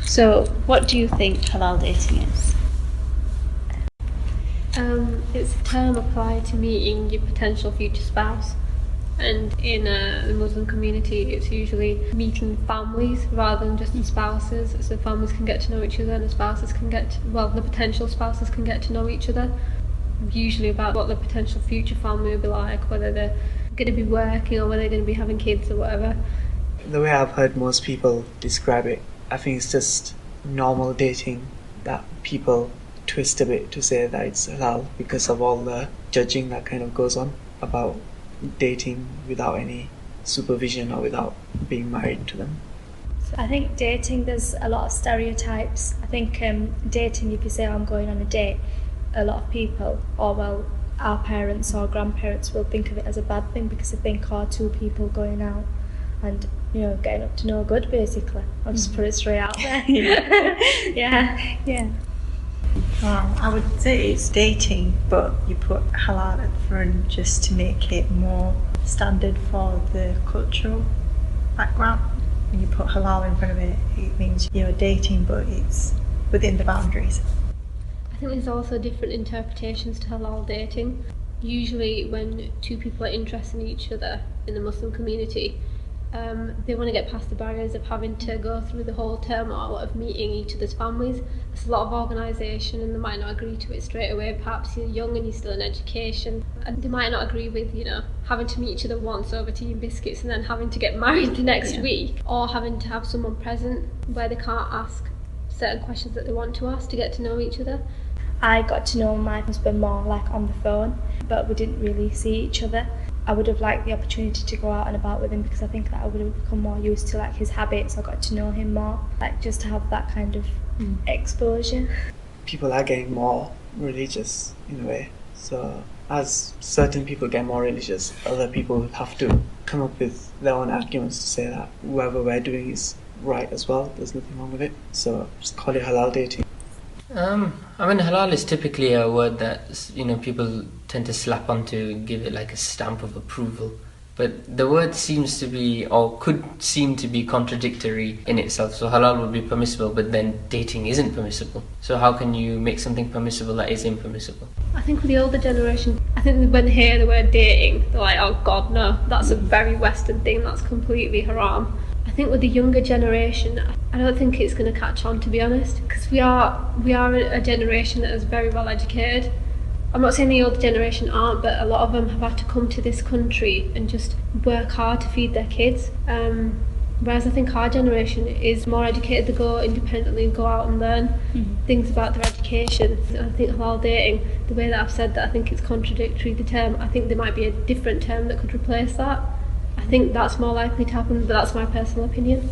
So, what do you think halal dating is? It's a term applied to meeting your potential future spouse. And in the Muslim community, it's usually meeting families rather than just the spouses. So families can get to know each other, and the spouses can the potential spouses can get to know each other. Usually about what the potential future family will be like, whether they're going to be working or whether they're going to be having kids or whatever. The way I've heard most people describe it, I think it's just normal dating that people twist a bit to say that it's halal because of all the judging that kind of goes on about dating without any supervision or without being married to them. I think dating, there's a lot of stereotypes. I think dating, if you say, I'm going on a date, a lot of people, or well, our parents or grandparents will think of it as a bad thing because they think, two people going out and, getting up to no good, basically. I'll just put it straight out there. Yeah. Well, I would say it's dating, but you put halal at the front just to make it more standard for the cultural background. When you put halal in front of it, it means you're dating, but it's within the boundaries. I think there's also different interpretations to halal dating. Usually when two people are interested in each other in the Muslim community, they want to get past the barriers of having to go through the whole turmoil of meeting each other's families. There's a lot of organisation and they might not agree to it straight away. Perhaps you're young and you're still in education, and they might not agree with, having to meet each other once over tea and biscuits and then having to get married the next week, or having to have someone present where they can't ask certain questions that they want to ask to get to know each other. I got to know my husband more like on the phone, but we didn't really see each other. I would have liked the opportunity to go out and about with him because I think that I would have become more used to his habits. I got to know him more, just to have that kind of exposure. People are getting more religious in a way. So as certain people get more religious, other people have to come up with their own arguments to say that whatever we're doing is right as well. There's nothing wrong with it. So just call it halal dating. Halal is typically a word that people tend to slap on to give it like a stamp of approval. But the word seems to be, or could seem to be, contradictory in itself. So halal would be permissible, but then dating isn't permissible. So how can you make something permissible that is impermissible? I think for the older generation, I think when they hear the word dating, they're like, oh God, no, that's a very Western thing, that's completely haram. I think with the younger generation, I don't think it's going to catch on, to be honest, because we are a generation that is very well educated. I'm not saying the older generation aren't, but a lot of them have had to come to this country and just work hard to feed their kids. Whereas I think our generation is more educated to go independently and go out and learn things about their education. I think halal dating, the way that I've said that, I think it's contradictory, the term. I think there might be a different term that could replace that. I think that's more likely to happen, but that's my personal opinion.